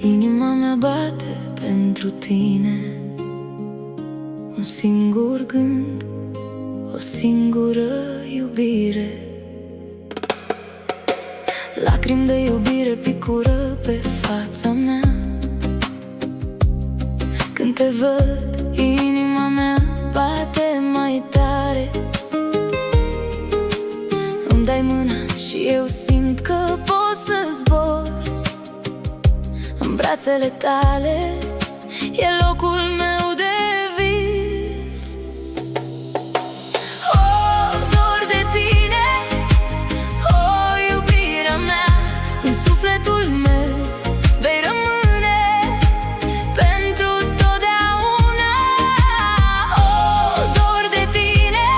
Inima mea bate pentru tine, un singur gând, o singură iubire. Lacrimi de iubire picură pe fața mea. Când te văd, inima mea bate mai tare. Îmi dai mâna și eu simt că pot să zbor în brațele tale, e locul meu de vis. Oh, dor de tine, oh, iubirea mea, în sufletul meu vei rămâne pentru totdeauna. Oh, dor de tine,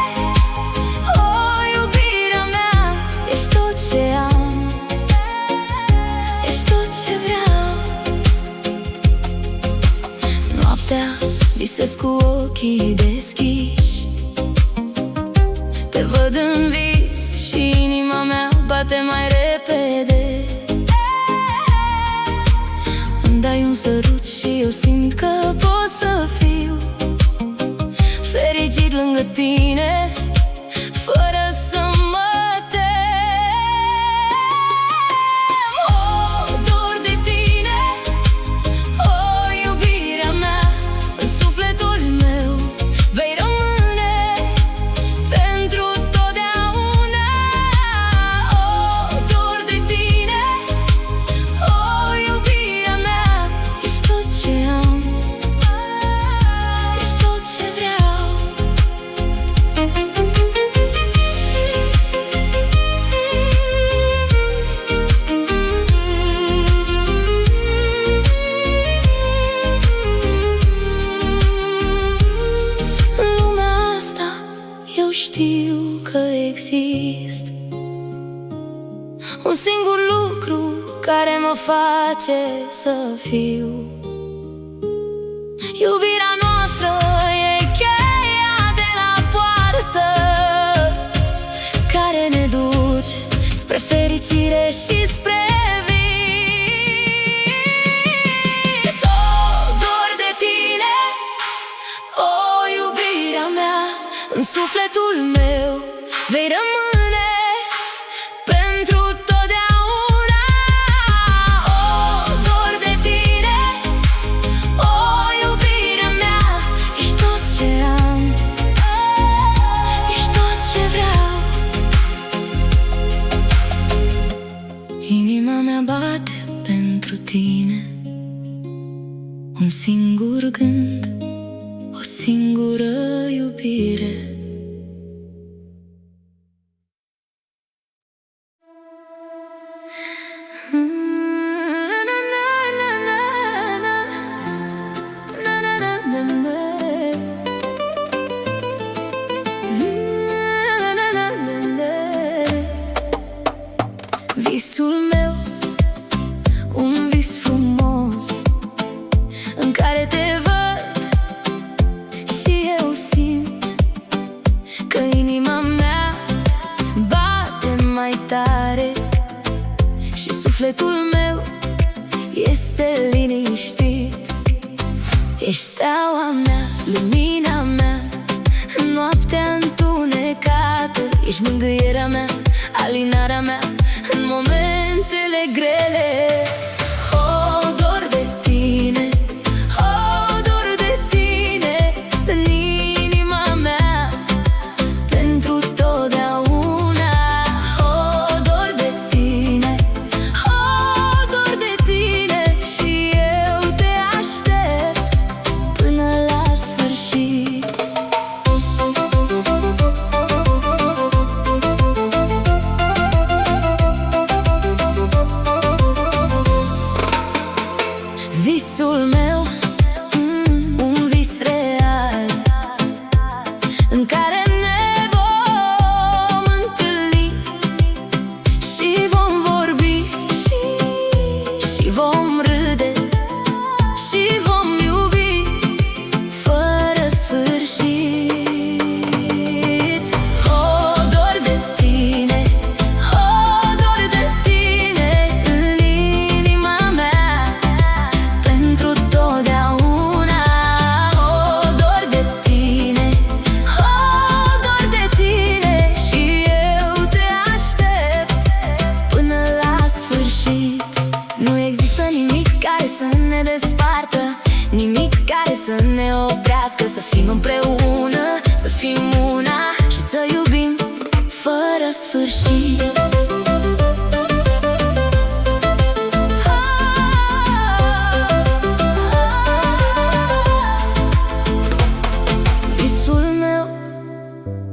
oh, iubirea mea, ești tot ce am, ești tot ce vreau. Noaptea visez cu ochii deschiși, te văd în vis și inima mea bate mai repede. Îmi dai un sărut și eu simt că pot să fiu fericit lângă tine, fără să mă tem. Oh, dor de tine, oh, iubirea mea, în sufletul meu vei rămâne pentru totdeauna. Oh, dor de tine, oh, iubirea mea, ești tot ce am, ești tot ce vreau. În lumea asta eu știu că există un singur lucru care mă face să fiu. Iubirea noastră e cheia de la poartă care ne duce spre fericire și spre vis. Oh, dor de tine, oh, iubirea mea, în sufletul meu vei rămâne pentru totdeauna. Oh, dor de tine, oh, iubirea mea, ești tot ce am, ești tot ce vreau. Inima mea bate pentru tine, un singur gând, o singură iubire. Visul meu, un vis frumos în care te văd și eu simt că inima mea bate mai tare și sufletul meu este liniștit. Ești steaua mea, lumina mea, în noaptea întunecată. Ești mângâierea mea, alinarea mea în momentele grele. Oh, dor de tine, oh, dor de tine, în inima mea pentru totdeauna. Oh, dor de tine, oh, dor de tine, și eu te aștept până la sfârșit.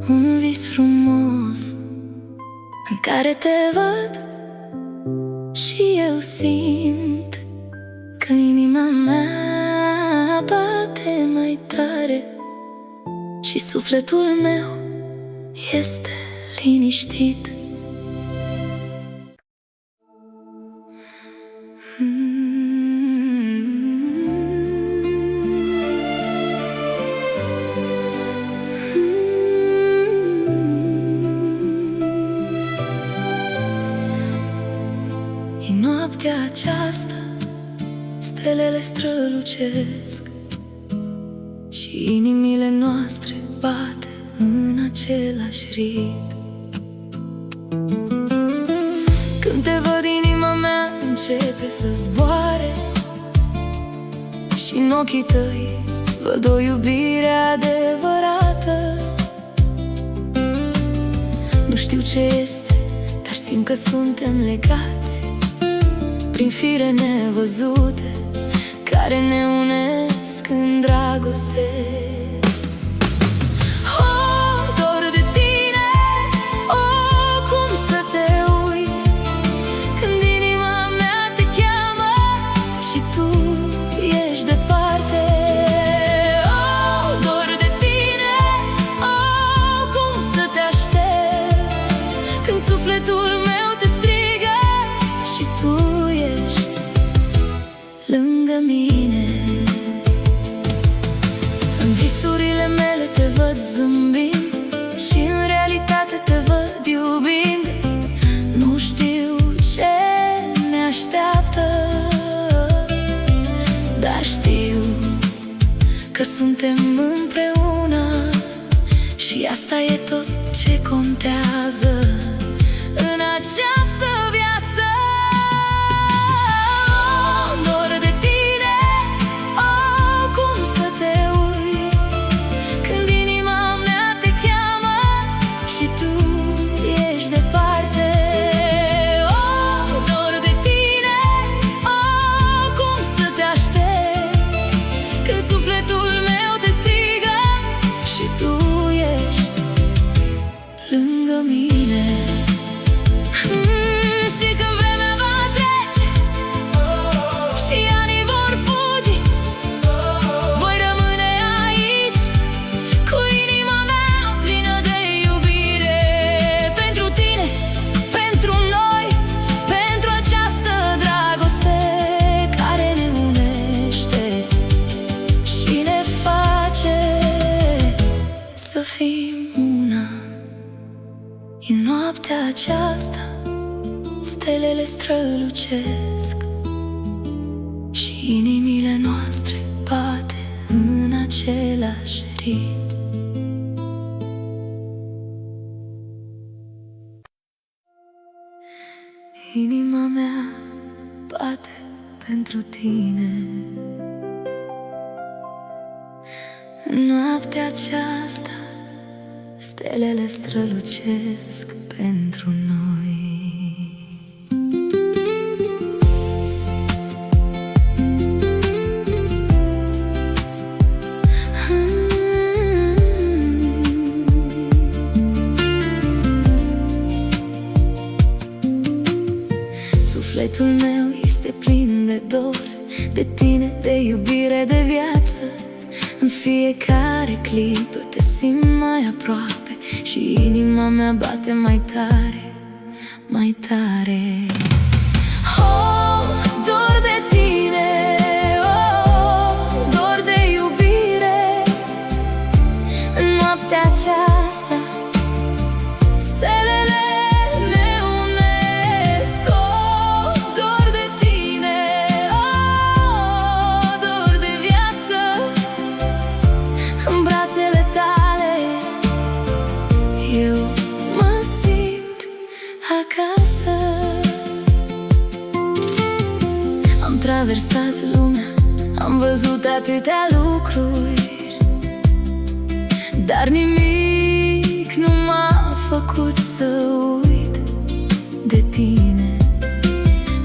un vis frumos în care te văd și eu simt că inima mea bate mai tare și sufletul meu este liniștit. În noaptea aceasta stelele strălucesc și inimile noastre bate în același ritm. Când te văd, inima mea începe să zboare și în ochii tăi văd o iubire adevărată. Nu știu ce este, dar simt că suntem legați prin fire nevăzute care ne unesc în dragoste. Sufletul meu te strigă și tu ești lângă mine. În visurile mele te văd zâmbind și în realitate te văd iubind. Nu știu ce ne așteaptă, dar știu că suntem împreună și asta e tot ce contează în această viață. Dor de tine, cum să te uit când inima mea te cheamă și tu ești departe. Dor de tine, cum să te aștept când sufletul meu te strigă și tu ești lângă mine. Și când vremea va trece și anii vor fugi, voi rămâne aici cu inima mea plină de iubire. Pentru tine, pentru noi, pentru această dragoste care ne unește și ne face să fim una. În noaptea aceasta stelele strălucesc și inimile noastre bate în același ritm. Inima mea bate pentru tine. În noaptea aceasta stelele strălucesc pentru noi. Sufletul meu este plin de dor, de tine, de iubire, de viață. În fiecare clipă te simt mai aproape și inima mea bate mai tare, mai tare. Dor de tine, dor de iubire. În noaptea aceasta stelele ne unesc. Dor de tine, dor de viață. În brațele tale eu mă simt acasă. Am traversat lumea, am văzut atâtea lucruri, dar nimic nu m-a făcut să uit de tine.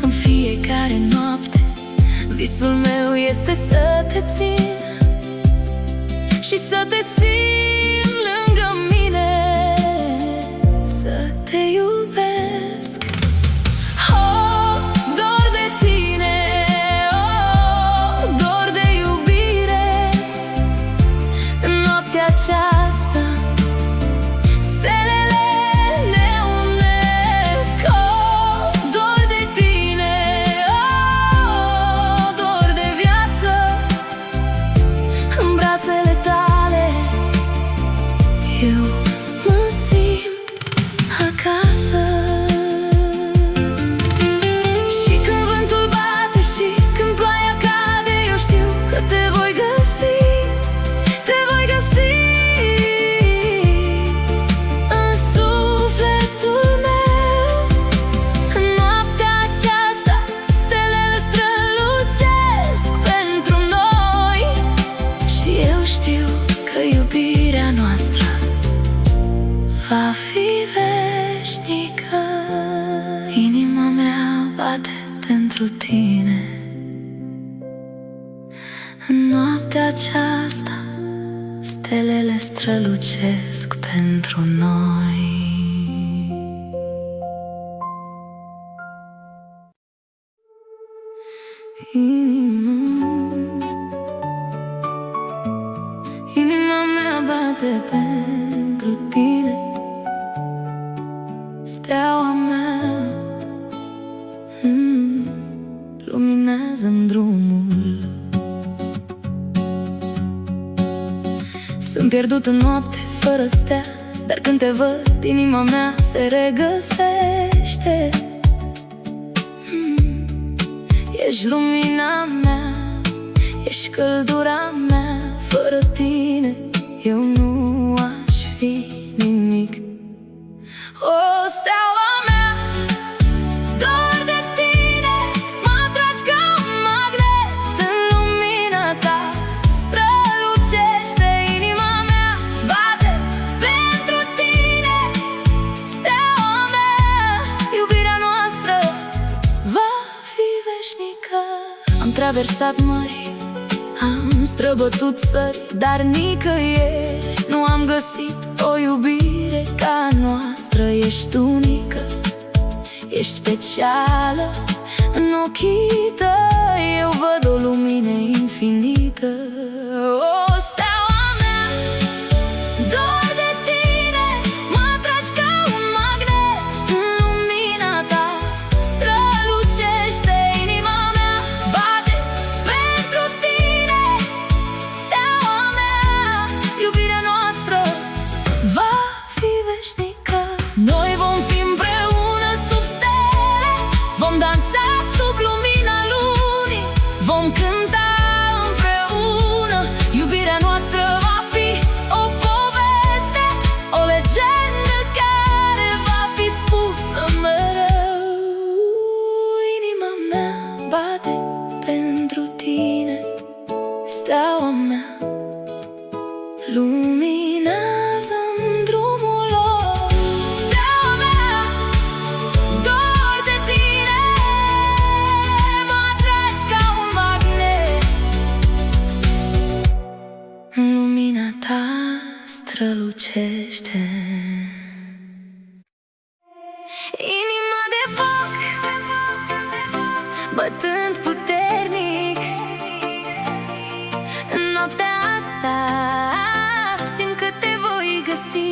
În fiecare noapte visul meu este să te țin și să te simt lângă mine. eu mă simt acasă. Și când vântul bate și când ploaia cade, eu știu că te voi găsi, te voi găsi în sufletul meu. În noaptea aceasta stelele strălucesc pentru noi. Și eu știu că iubirea noastră va fi veșnică. Inima mea bate pentru tine. În noaptea aceasta stelele strălucesc pentru noi. Inima mea bate pentru tine. Steaua mea luminează-mi drumul. Sunt pierdut în noapte fără stea, dar când te văd, inima mea se regăsește. Ești lumina mea, ești căldura mea. Fără tine eu nu aș fi nimic. O, steaua mea, dor de tine, mă atragi ca un magnet. În lumina ta strălucește inima mea, bate pentru tine. Steaua mea, iubirea noastră va fi veșnică. Am traversat mări, am străbătut țări, dar nicăieri nu am găsit o iubire ca noastră. Ești unică, ești specială. În ochii tăi eu văd o lumină infinită. O, steaua mea, dor de tine, mă atragi ca un magnet. În lumina ta strălucește inima mea, bate pentru tine. Steaua mea, iubirea noastră va fi veșnică. Noi vom fi împreună sub stele, vom dansa sub lumina lunii, vom cânta împreună. Iubirea noastră va fi o poveste, o legendă care va fi spusă mereu. Inima mea bate pentru tine. Steaua mea luminează-mi drumul. Steaua mea, dor de tine, mă atragi ca un magnet. În lumina ta strălucește. Inima de foc, bătând puternic. În noaptea asta simt că te voi găsi.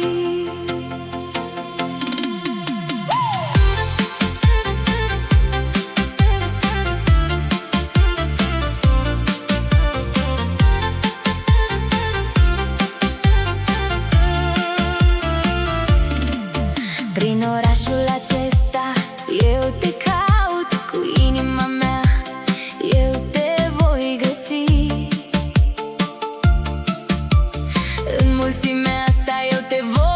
Prin orașul acesta eu te caut cu inima mea, eu te voi găsi. În mulțimea asta eu te voi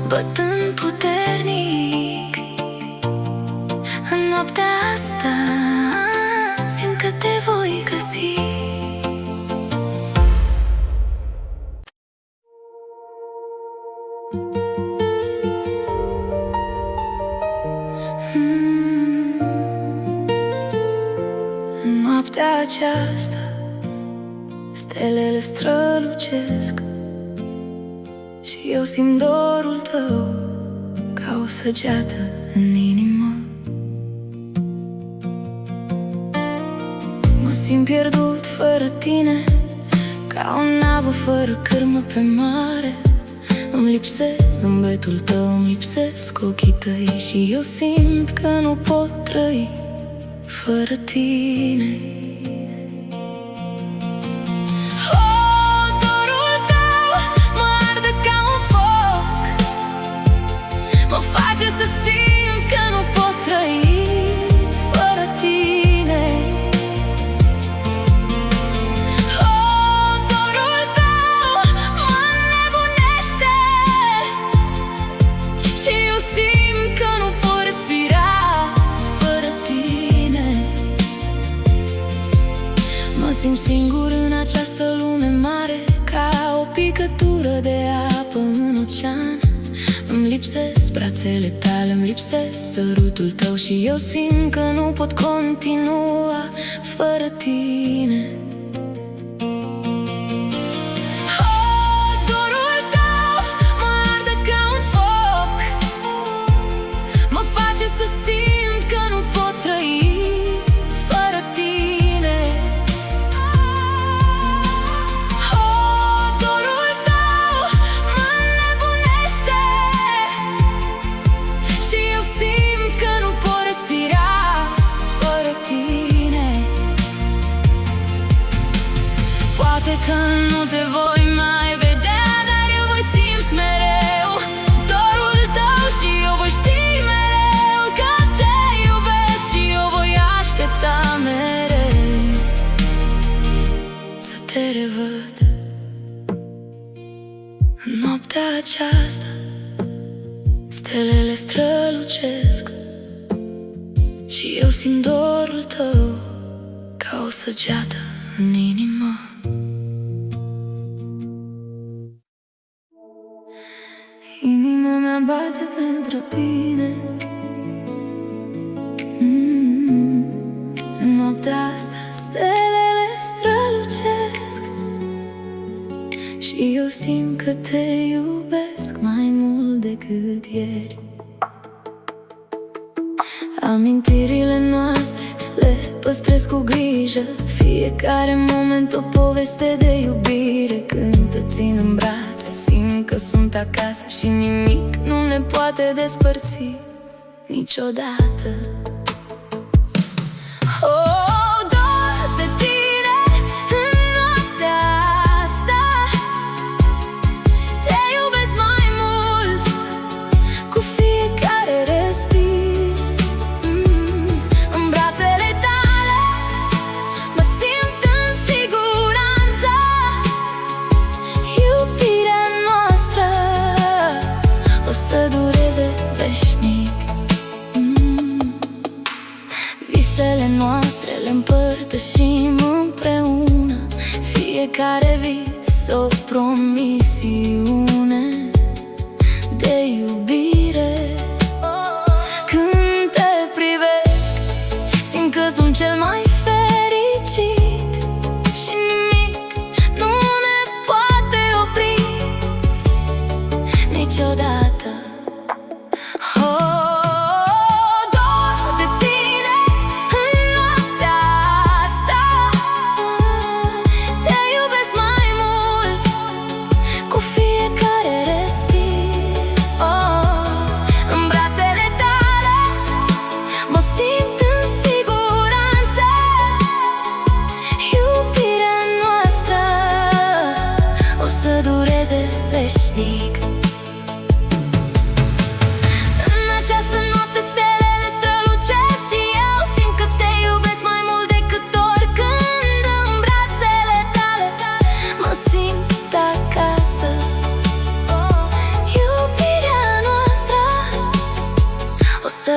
bătând puternic. În noaptea asta simt că te voi găsi. În noaptea aceasta stelele strălucesc și eu simt dorul tău ca o săgeată în inimă. Mă simt pierdut fără tine, ca o navă fără cârmă pe mare. Îmi lipsesc zâmbetul tău, îmi lipsesc ochii tăi și eu simt că nu pot trăi fără tine. Mă face să simt că nu pot trăi fără tine. Dorul tău mă înnebunește și eu simt că nu pot respira fără tine. Mă simt singur în această lume mare, ca o picătură de apă în ocean. Îmi lipsesc brațele tale, îmi lipsesc sărutul tău și eu simt că nu pot continua fără tine. Dorul tău mă arde ca un foc, mă face să simt că nu pot trăi fără tine. Dorul tău mă înnebunește și eu simt că nu pot respira fără tine. Poate că nu te voi mai vedea, dar eu voi simți mereu dorul tău și eu voi ști mereu că te iubesc și eu voi aștepta mereu să te revăd. În noaptea aceasta stelele strălucesc și eu simt dorul tău ca o săgeată în inimă. Inima mea bate pentru tine. În noaptea asta stelele strălucesc și eu simt că te iubesc mai mult decât ieri. Amintirile noastre le păstrez cu grijă, fiecare moment o poveste de iubire. Când te țin în brațe simt că sunt acasă și nimic nu ne poate despărți niciodată. Dor de tine în noaptea asta, te iubesc mai mult cu fiecare respir. În brațele tale mă simt în siguranță, iubirea noastră o să dureze veșnic. Visele noastre le împărtășim împreună, fiecare vis o promisiune de iubire. Când te privesc simt că sunt cel mai fericit și nimic nu ne poate opri niciodată.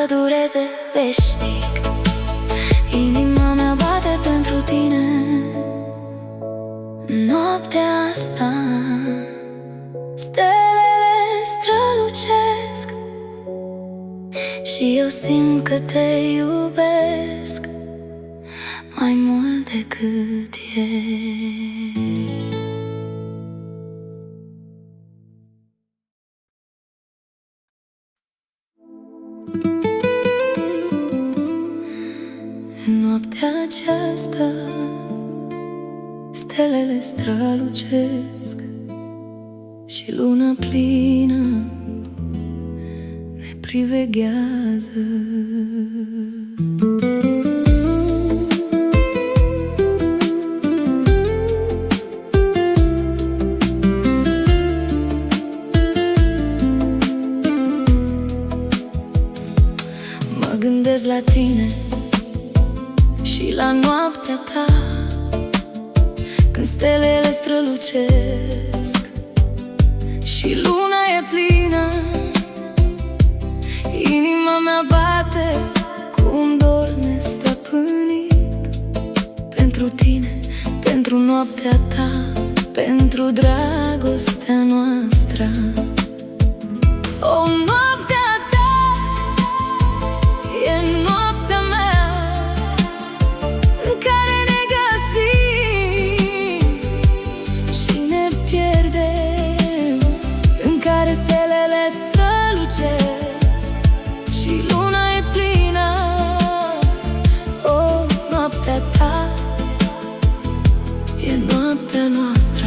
dureze veșnic. Inima mea bate pentru tine. Noaptea asta stelele strălucesc și eu simt că te iubesc mai mult decât ieri. În noaptea aceasta stelele strălucesc și luna plină ne priveghează. Mă gândesc la tine și la noaptea ta, când stelele strălucesc și luna e plină. Inima mea bate cu un dor nestăpânit pentru tine, pentru noaptea ta, pentru dragostea noastră. O, noaptea ta e noaptea mea, în care ne găsim și ne pierdem, în care stelele strălucesc și luna e plină. O, noaptea ta e noaptea noastră.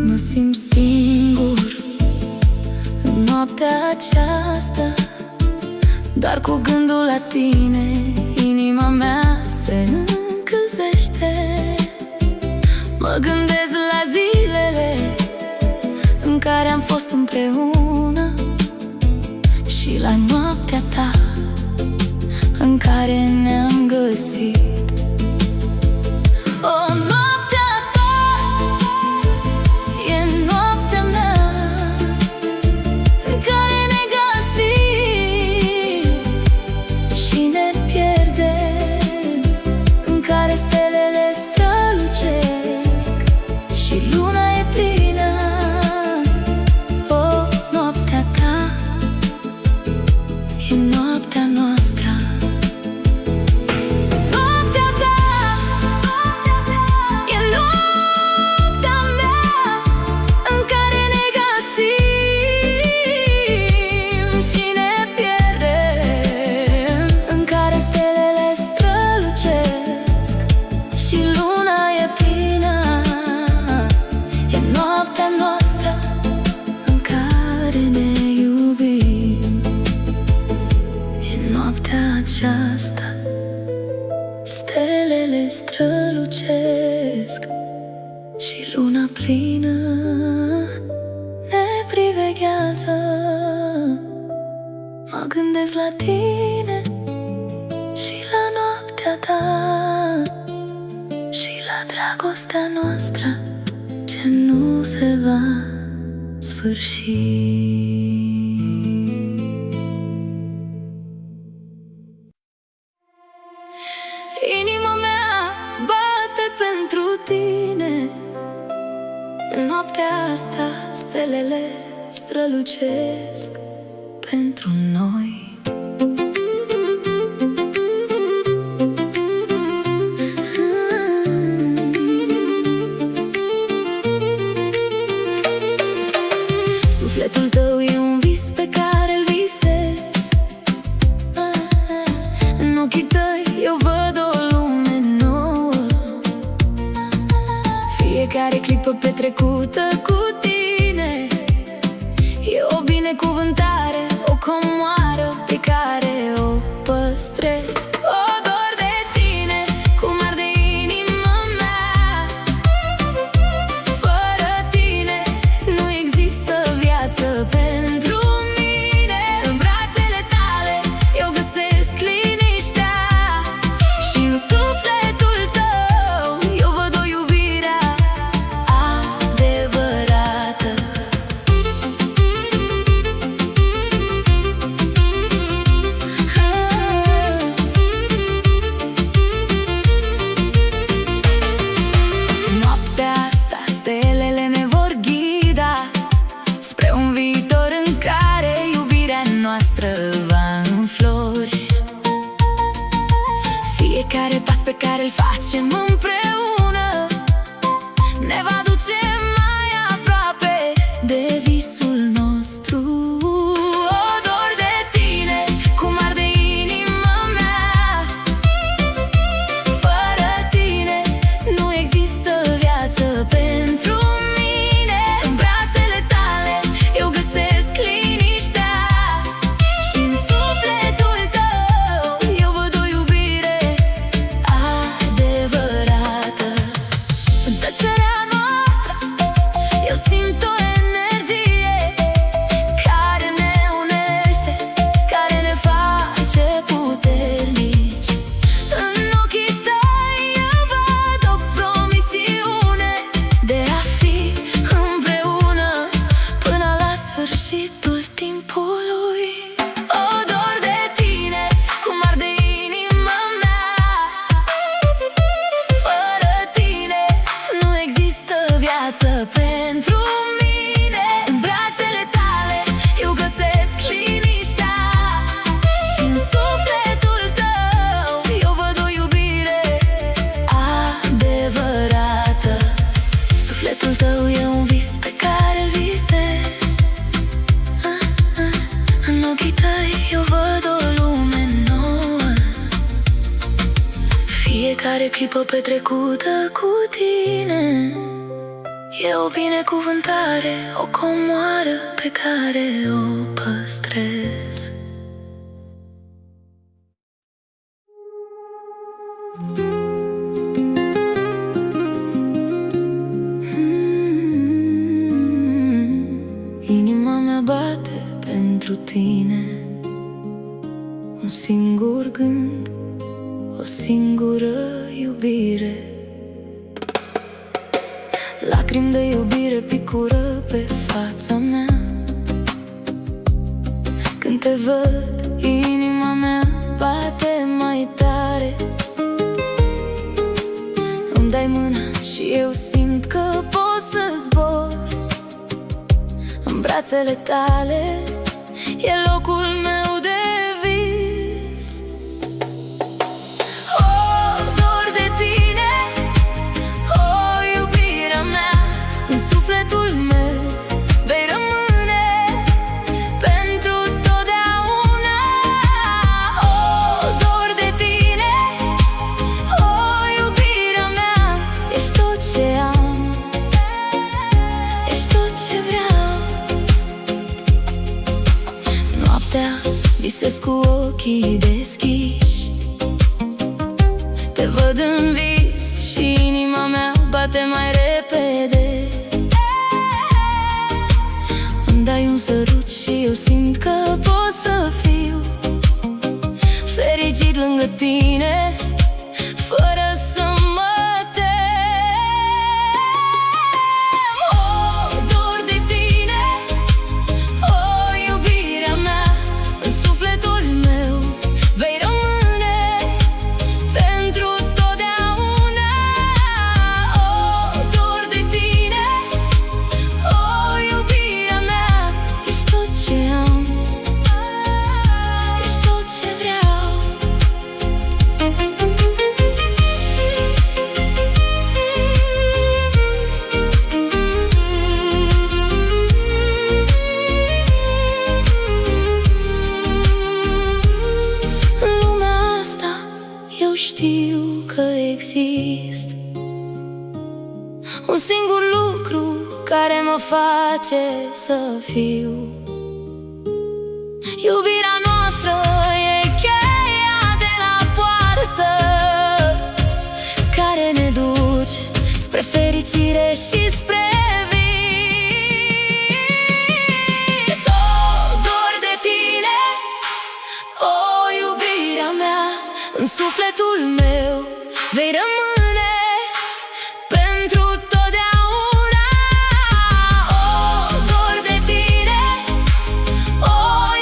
Mă simt singur în noaptea aceasta, dar cu gândul la tine inima mea se încălzește. Mă gândesc la zilele în care am fost împreună și la noaptea ta în care ne-am găsit. O, noaptea ta e noaptea mea, în care ne găsim și ne pierdem, în care stelele strălucesc și luna e plină. O, noaptea ta e noaptea noastră. Noaptea ta e noaptea mea, în care ne găsim și ne pierdem, în care stelele strălucesc și luna e plină. E noaptea noastră în care ne iubim. E noaptea aceasta stelele strălucesc și luna plină ne priveghează. Mă gândesc la tine și la noaptea ta și la dragostea noastră ce nu se va sfârși. Inima mea bate pentru tine. În noaptea asta stelele strălucesc pentru noi. Sufletul tău e un vis pe care îl visez. În ochii tăi eu văd o lume nouă. Fiecare clipă petrecută cu tine e o binecuvântare, o comoară pe care o păstrez. O, dor de tine, cum arde inima mea. Fără tine nu există viață pentru mine. În brațele tale eu facem împreună ne va duce mai aproape de visul nostru. O, dor de tine, cum arde inima mea. Fără tine nu există viață pentru mine. În brațele tale eu găsesc liniștea și în sufletul tău eu văd o iubire adevărată. În tăcerea noastră eu simt o energie care ne unește, care ne face puternici. În ochii tăi eu văd o promisiune de a fi împreună până la sfârșitul timpului. O, dor de tine, cum arde inima mea. Fără tine nu există viață pentru mine. În brațele tale eu găsesc liniștea și în sufletul tău eu văd o iubire adevărată. Sufletul tău e un vis pe care îl visez. În ochii tăi eu văd o lume nouă. Fiecare clipă petrecută cu tine e o binecuvântare, o comoară pe care o păstrez. Inima mea bate pentru tine. Un singur gând, o singură iubire. Lacrimi de iubire picură pe fața mea. Când te văd, inima mea bate mai tare. Îmi dai mâna și eu simt că pot să zbor. În brațele tale e locul meu de vis. O, dor de tine, o, iubirea mea. În sufletul meu vei rămâne pentru totdeauna. O, dor de tine, o, iubirea mea. Ești tot ce am, ești tot ce vreau. Noaptea visez cu ochii deschiși. Te văd în vis și inima mea bate mai repede. Îmi dai un sărut și eu simt că pot să fiu fericit lângă tine, fără să mă tem. O, dor de tine, o, iubirea mea. În sufletul meu vei rămâne pentru totdeauna. O, dor de tine, o, iubirea mea. Ești tot ce am, ești tot ce vreau. În lumea asta eu știu că există un singur lucru care mă face să fiu. Iubirea noastră e cheia de la poartă care ne duce spre fericire și spre vis. O, dor de tine, o, iubirea mea. În sufletul meu vei rămâne pentru totdeauna. O, dor de tine, o,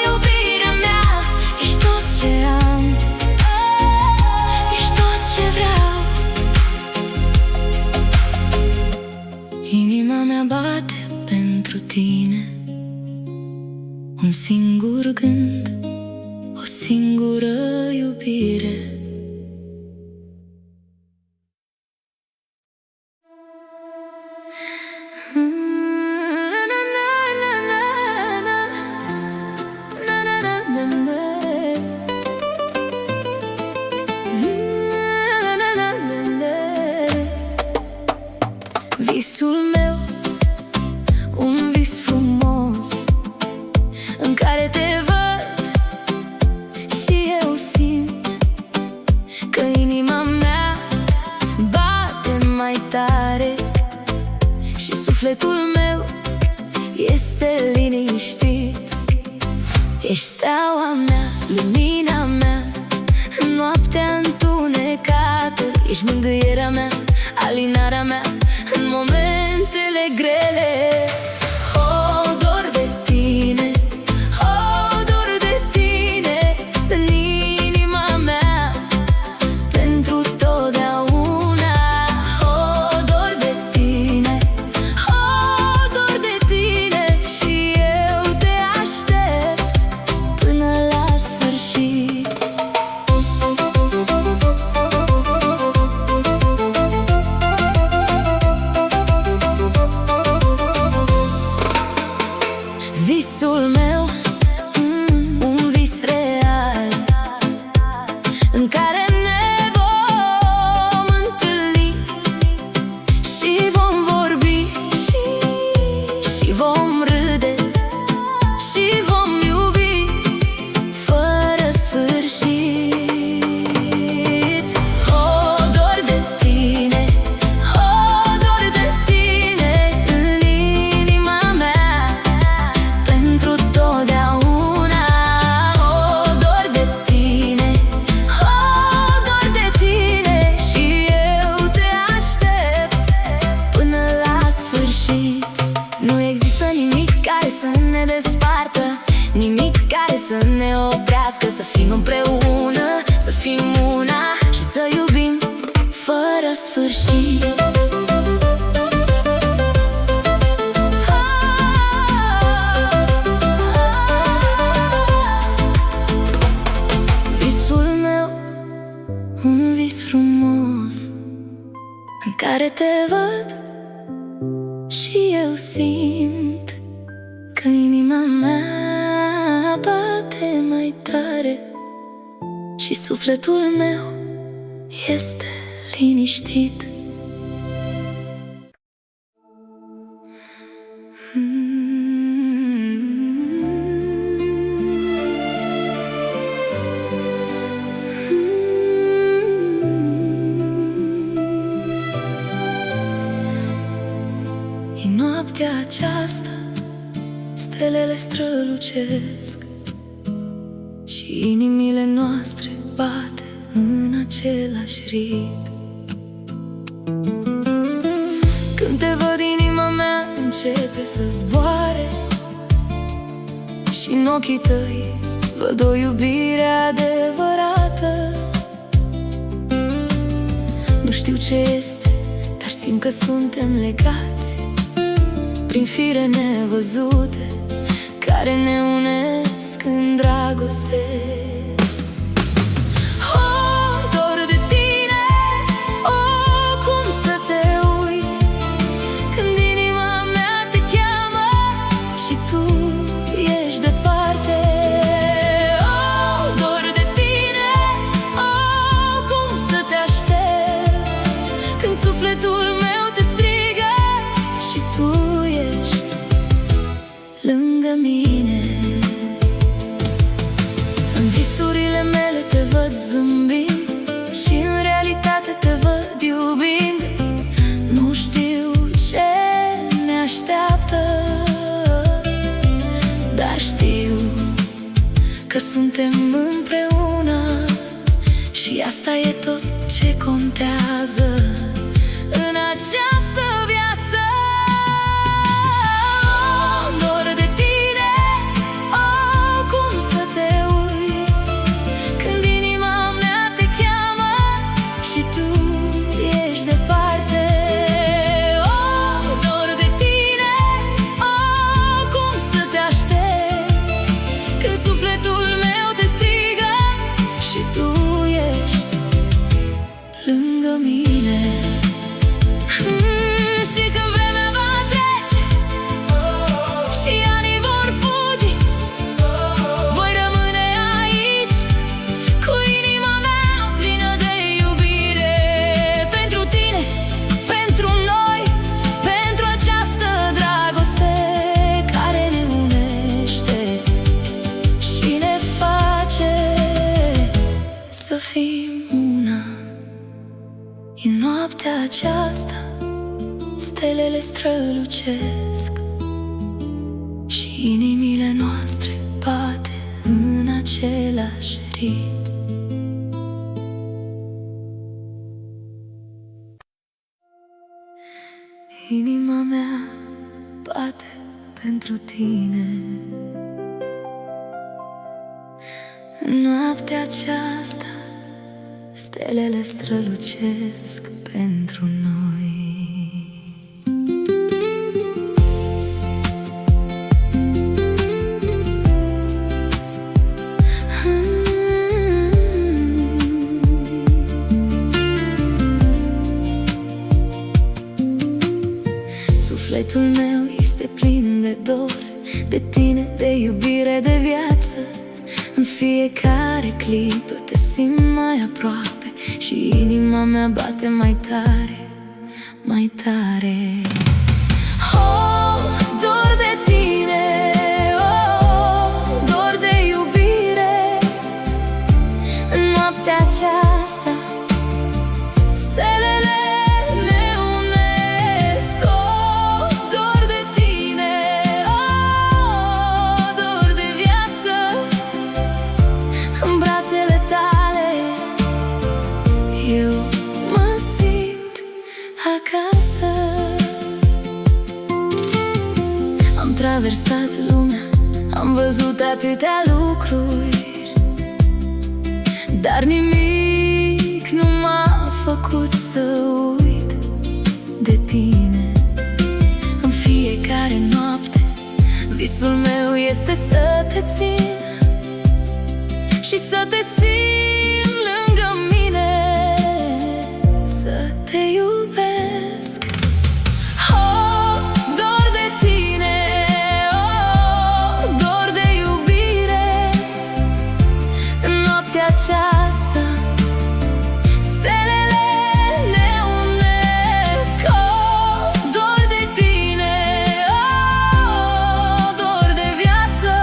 iubirea mea. Ești tot ce am, ești tot ce vreau. Inima mea bate pentru tine. Un singur gând, o singură iubire. te văd și eu simt că inima mea bate mai tare și sufletul meu este liniștit. Ești steaua mea, lumina mea, în noaptea întunecată. Ești mângâierea mea, alinarea mea în momentele grele. O, dor de tine, o, dor de tine în inima mea pentru totdeauna. O, dor de tine, o, dor de tine și eu te aștept până la sfârșit. Visul meu, un vis real, în care ne vom întâlni și vom vorbi și vom râde și vom iubi fără sfârșit. O, dor de tine, o, dor de tine în inima mea pentru totdeauna. O, dor de tine, o, dor de tine și eu te aștept până la sfârșit. Nu există nimic care să ne despartă, nimic care să ne oprească să fim împreună, să fim una și să iubim fără sfârșit. Visul meu, un vis frumos, în care te văd și eu simt că inima mea bate mai tare și sufletul meu este liniștit. În noaptea aceasta stelele strălucesc și inimile noastre bate în același ritm. Când te văd, inima mea începe să zboare și în ochii tăi văd o iubire adevărată. Nu știu ce este, dar simt că suntem legați prin fire nevăzute care ne unesc în dragoste. Sufletul meu te strigă și tu ești lângă mine. În visurile mele te văd zâmbind și în realitate te văd iubind. Nu știu ce ne așteaptă, dar știu că suntem împreună și asta e tot ce contează în această viață. O, dor de tine, o, cum să te uit când inima mea te cheamă și tu ești departe. O, dor de tine, o, cum să te aștept când sufletul meu te strigă și tu ești lângă mine. Și noaptea aceasta stelele strălucesc și inimile noastre bate în același ritm. Inima mea bate pentru tine. În noaptea aceasta stelele strălucesc pentru noi. Sufletul meu este plin de dor, de tine, de iubire, de viață. În fiecare clipă te simt mai aproape și inima mea bate mai tare, mai tare. Oh, dor de tine, oh, dor de iubire. În noaptea aceasta stelele ne unesc. Oh, dor de tine, oh, dor de viață. În brațele tale eu mă simt acasă. Am traversat lumea, am văzut atâtea lucruri, dar nimic nu m-a făcut să uit de tine. În fiecare noapte visul meu este să te țin și să te simt lângă mine, să te iubesc. Oh, dor de tine, oh, dor de iubire. În noaptea aceasta stelele ne unesc. Oh, dor de tine, oh, dor de viață.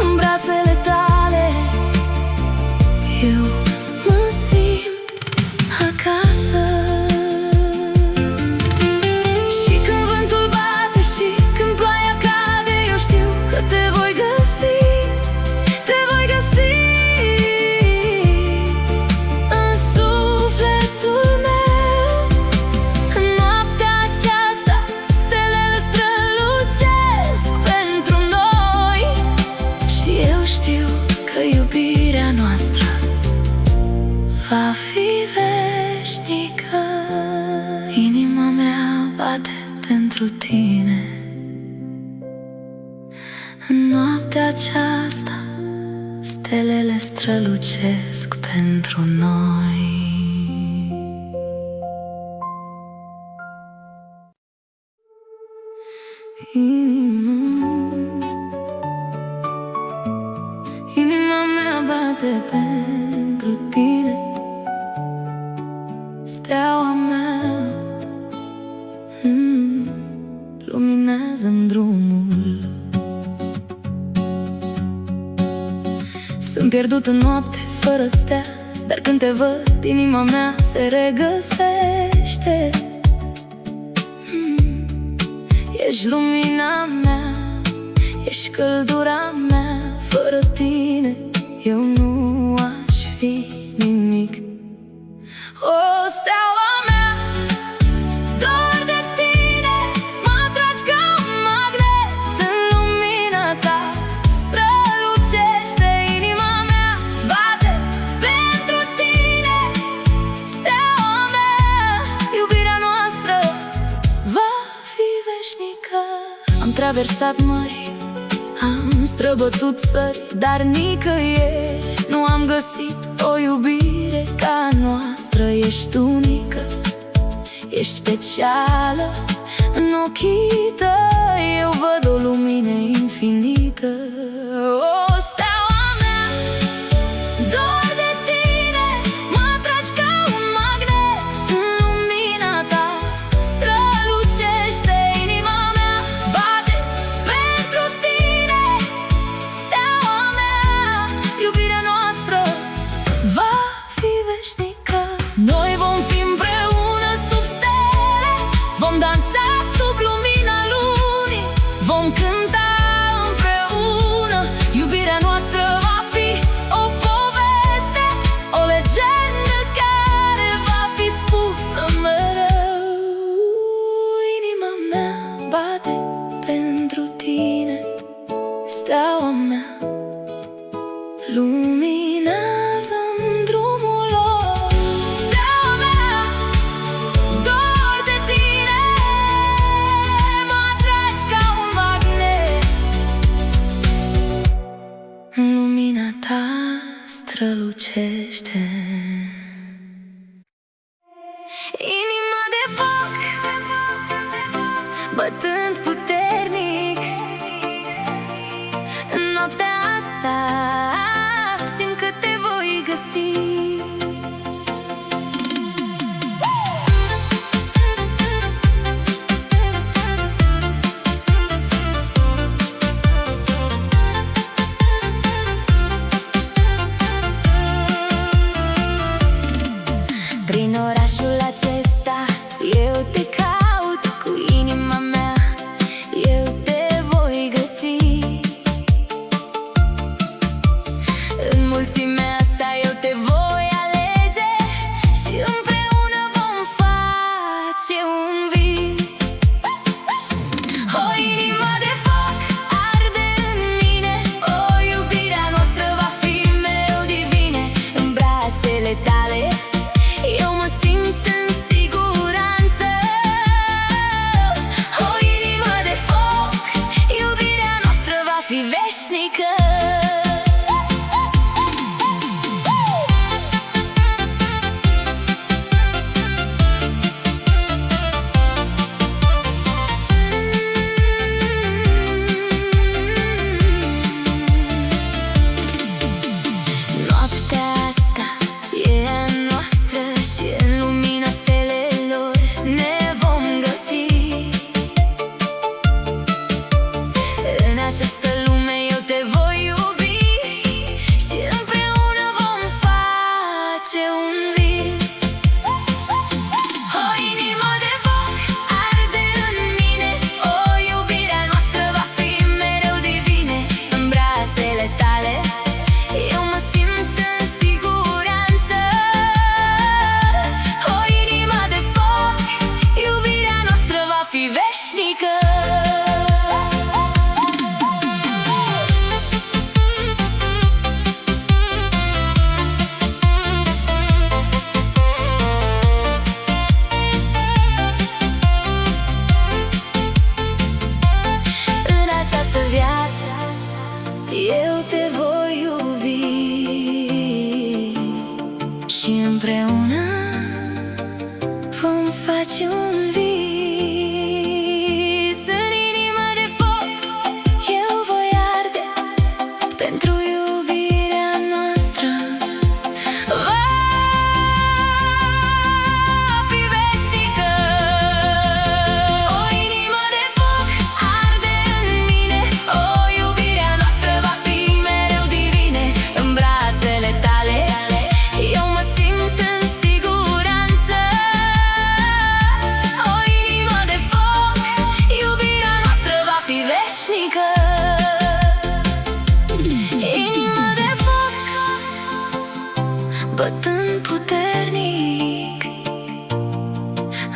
În brațele tale eu mă simt acasă. Și când vântul bate și când ploaia cade, eu știu că te voi găsi, te voi găsi. În sufletul meu, în noaptea aceasta stelele strălucesc pentru noi. Și eu știu că iubirea noastră va fi veșnică. Inima mea bate pentru tine. În noaptea aceasta stelele strălucesc pentru noi. Inima mea bate pentru tine. Steaua mea luminează-mi drumul. Sunt pierdut în noapte fără stea, dar când te văd, inima mea se regăsește. Ești lumina mea, ești căldura mea. Fără tine eu nu aș fi nimic. O, steaua mea, dor de tine, mă atragi ca un magnet. În lumina ta strălucește inima mea, bate pentru tine. Steaua mea, iubirea noastră va fi veșnică. Am traversat mări, am străbătut țări, dar nicăieri nu am găsit o iubire ca noastră. Ești unică, ești specială. În ochii tăi eu văd o lumină infinită. O, steaua mea, dor de tine, mă atragi ca un magnet. În lumina ta strălucește inima mea, bate pentru tine. Steaua mea, iubirea noastră va fi veșnică. Noi vom fi steaua mea, luminează-mi drumul lor. Steaua mea, dor de tine, mă atragi ca un magnet. În lumina ta strălucește. Inima de foc, bătând puternic. În noaptea asta simt că te voi găsi. Prin orașul acesta eu te caut, cu inima mea eu te voi găsi. În mulțimea asta eu te voi alege și împreună vom face un vis. O inimă de foc arde în mine, o iubirea noastră va fi mereu divine. În brațele tale eu mă simt în siguranță. O inimă de foc, iubirea noastră va fi veșnică. Noaptea asta e a noastră și în lumina stelelor ne vom găsi. În această lume eu te voi iubi și împreună vom face un vis. O inimă de foc arde în mine, o iubirea noastră va fi mereu divine. În brațele tale eu mă simt în siguranță. O inimă de foc, iubirea noastră va fi veșnică. În această viață eu te voi iubi și împreună vom face un vis. În inimă de foc eu voi arde pentru iubirea noastră. Va fi veșnică. O inimă de foc arde în mine, o iubirea noastră va fi mereu divine. În brațele tale eu mă simt în siguranță. O inimă de foc, iubirea noastră va fi veșnică. Inima de foc, bătând puternic.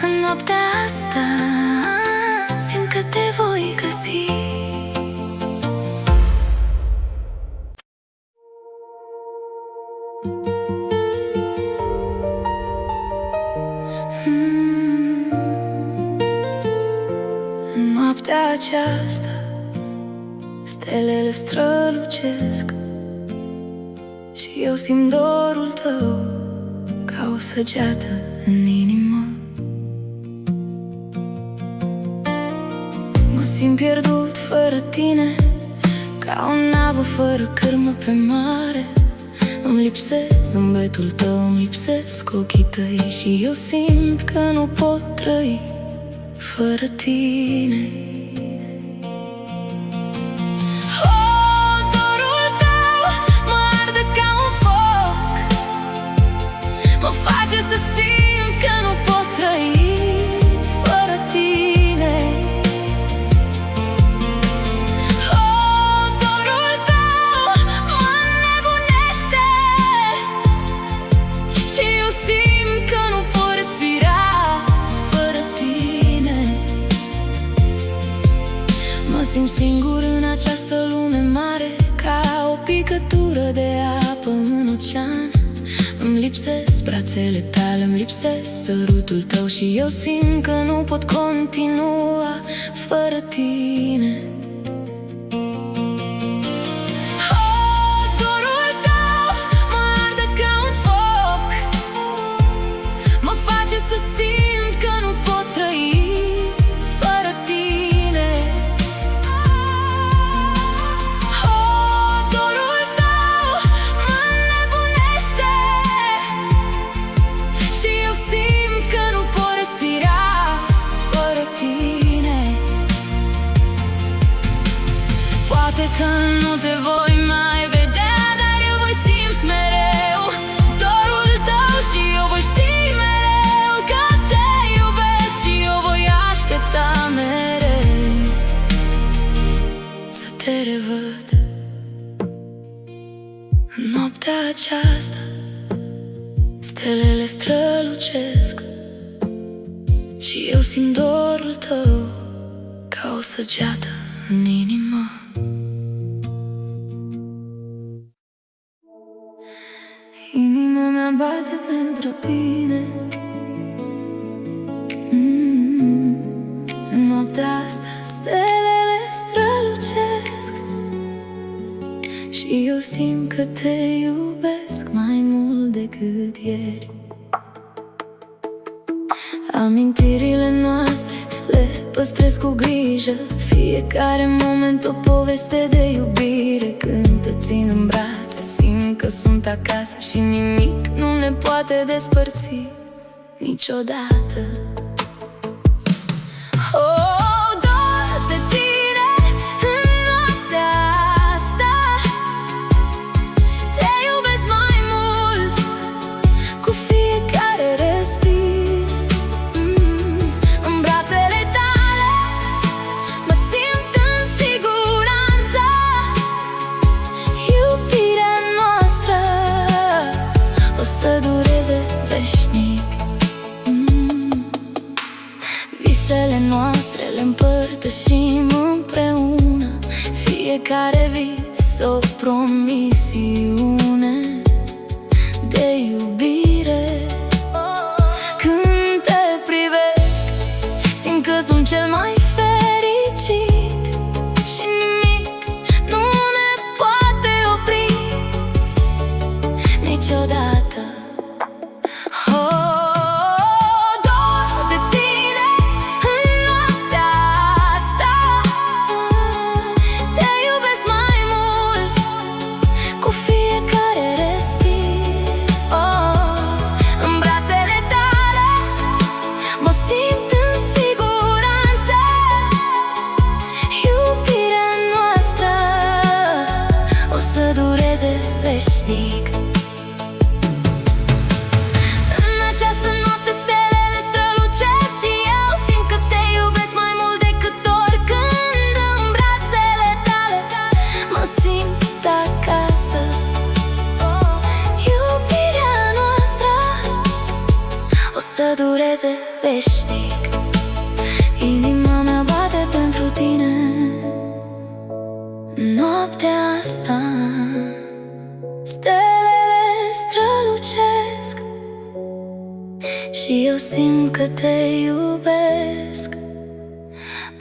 În noaptea asta simt că te voi găsi. În noaptea aceasta stelele strălucesc și eu simt dorul tău ca o săgeată în inimă. Mă simt pierdut fără tine, ca o navă fără cârmă pe mare. Îmi lipsesc zâmbetul tău, îmi lipsesc ochii tăi și eu simt că nu pot trăi fără tine. Mă face să simt că nu pot trăi fără tine. Dorul tău mă înnebunește și eu simt că nu pot respira fără tine. picătură de apă în ocean. Îmi lipsesc brațele tale, îmi lipsesc sărutul tău și eu simt că nu pot continua fără tine. Dorul tău mă arde ca un foc, mă face să simt că nu pot trăi fără tine. Dorul tău mă înnebunește și eu simt că nu pot respira fără tine. Poate că nu te voi mai vedea, dar eu voi simți mereu dorul tău și eu voi ști mereu că te iubesc și eu voi aștepta mereu să te revăd. În noaptea aceasta stelele strălucesc și eu simt dorul tău ca o săgeată în inimă. Inima mea bate pentru tine. În noaptea asta stelele strălucesc și eu simt că te iubesc mai mult decât ieri. Amintirile noastre le păstrez cu grijă, fiecare moment o poveste de iubire. Când te țin în brațe simt că sunt acasă și nimic nu ne poate despărți niciodată. Dor de tine în noaptea asta, te iubesc mai mult cu fiecare respir. În brațele tale mă simt în siguranță, iubirea noastră o să dureze veșnic. Visele noastre le împărtășim împreună, fiecare vis o promisiune de iubire. Când te privesc simt că sunt cel mai fericit și nimic nu ne poate opri niciodată. Veșnic. În această noapte stelele strălucesc și eu simt că te iubesc mai mult decât oricând. În brațele tale mă simt acasă, iubirea noastră o să dureze veșnic. Inima mea bate pentru tine. Noaptea asta stelele strălucesc și eu simt că te iubesc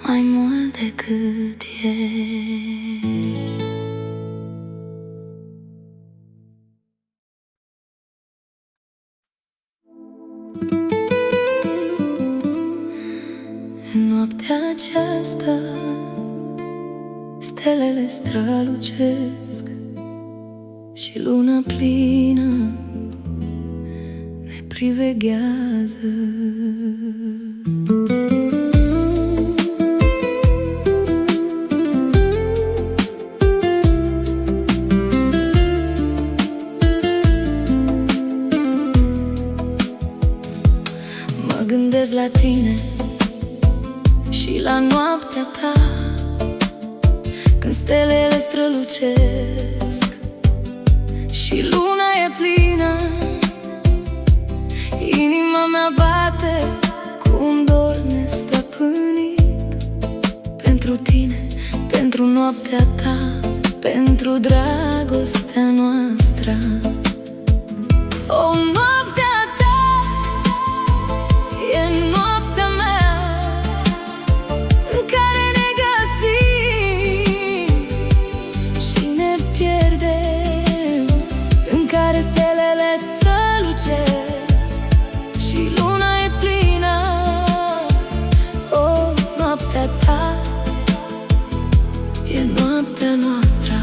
mai mult decât ieri. În noaptea aceasta stelele strălucesc și luna plină ne priveghează. Mă gândesc la tine și la noaptea ta, când stelele strălucesc și luna e plină. Inima mea bate cu un dor nestăpânit pentru tine, pentru noaptea ta, pentru drag. dragostea noastră. O, noaptea ta e noaptea mea, în care ne găsim și ne pierdem, în care stelele strălucesc și luna e plină. O, noaptea ta e noaptea noastră.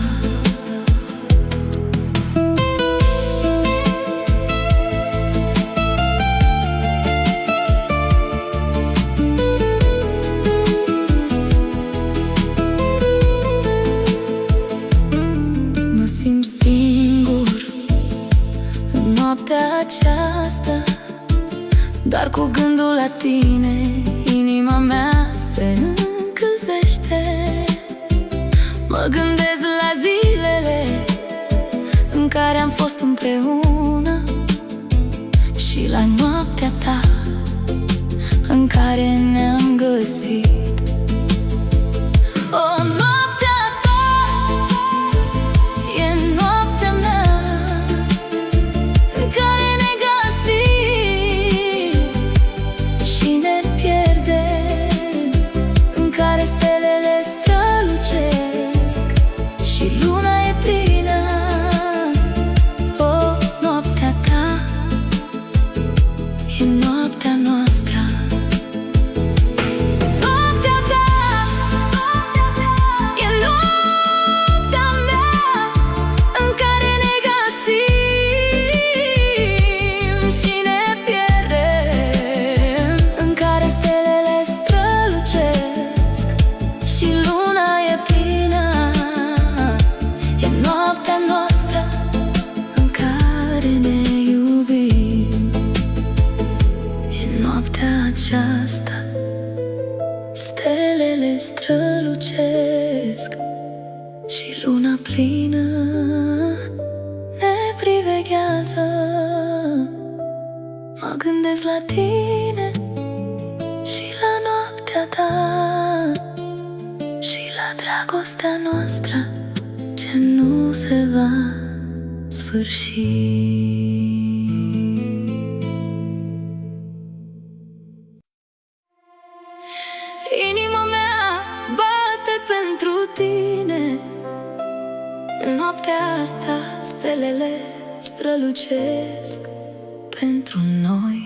Mă simt singur în noaptea aceasta, dar cu gândul la tine inima mea se încălzește. Mă gândesc la zilele în care am fost împreună și la noaptea ta în care ne-am găsit. O, noaptea ta e noaptea mea, în care ne găsim și ne pierdem, în care stelele strălucesc și luna e plină. O, noaptea ta e noaptea noastră. Noaptea ta e noaptea mea, în care ne găsim și ne pierdem, în care stelele strălucesc și luna e plină. E noaptea noastră în care ne iubim. E noaptea aceasta, stelele strălucesc și luna plină ne priveghează. Mă gândesc la tine și la noaptea ta și la dragostea noastră ce nu se va sfârși. Inima mea bate pentru tine. În noaptea asta stelele strălucesc pentru noi.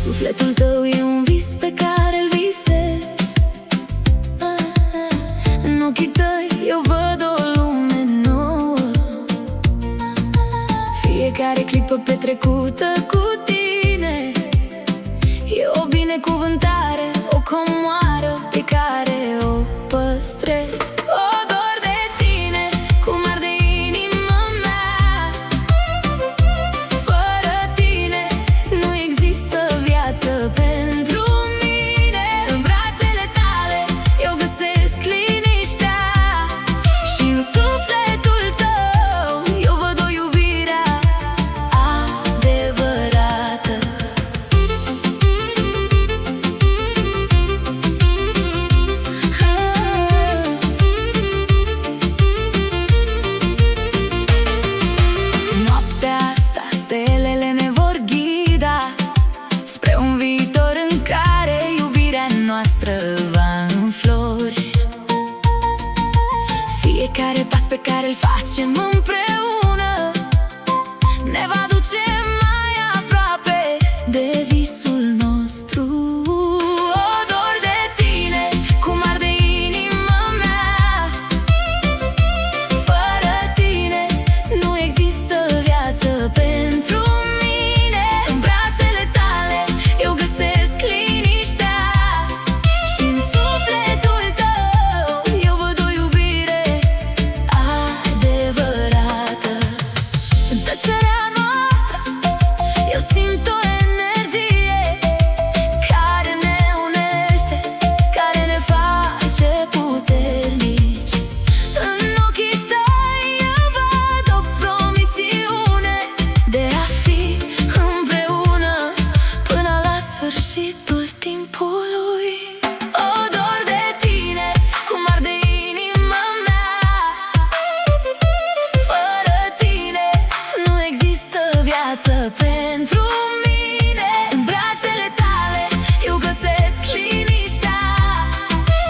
Sufletul tău e un vis pe care îl visez. În ochii tăi eu văd o lume nouă. Fiecare clipă petrecută cu tine e o binecuvântare, o comoară pe care o păstrez. O, dor de tine, cum arde inima mea. Fără tine nu există viață pentru mine. În brațele tale eu găsesc liniștea și în sufletul tău eu văd o iubire adevărată. Noaptea asta stelele ne vor ghida spre un viitor în care iubirea noastră va înflori. Fiecare pas pe care îl facem împreună ne va duce mai aproape de visul nostru. O, dor de tine, cum arde inima mea. Fără tine nu există viață pentru mine. În brațele tale eu găsesc liniștea și în sufletul tău eu văd o iubire adevărată. pentru mine. În brațele tale eu găsesc liniștea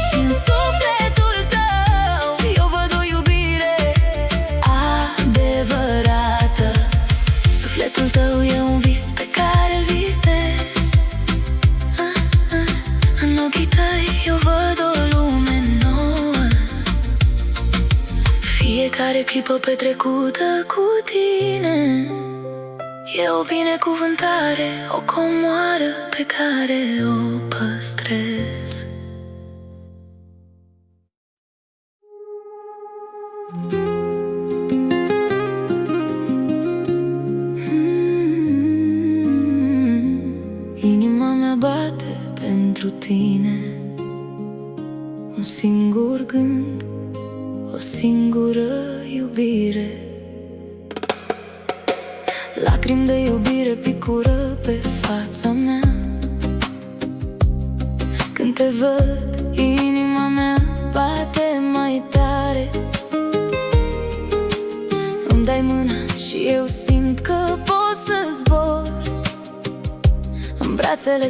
și în sufletul tău eu văd o iubire adevărată. Sufletul tău e un vis pe care îl visez. În ochii tăi eu văd o lume nouă, fiecare clipă petrecută cu tine e o binecuvântare, o comoară pe care o păstrez. Inima mea bate pentru tine, un singur gând, o singură iubire. Lacrimi de iubire picură pe fața mea. Când te văd, inima mea bate mai tare. Îmi dai mâna și eu simt că pot să zbor în brațele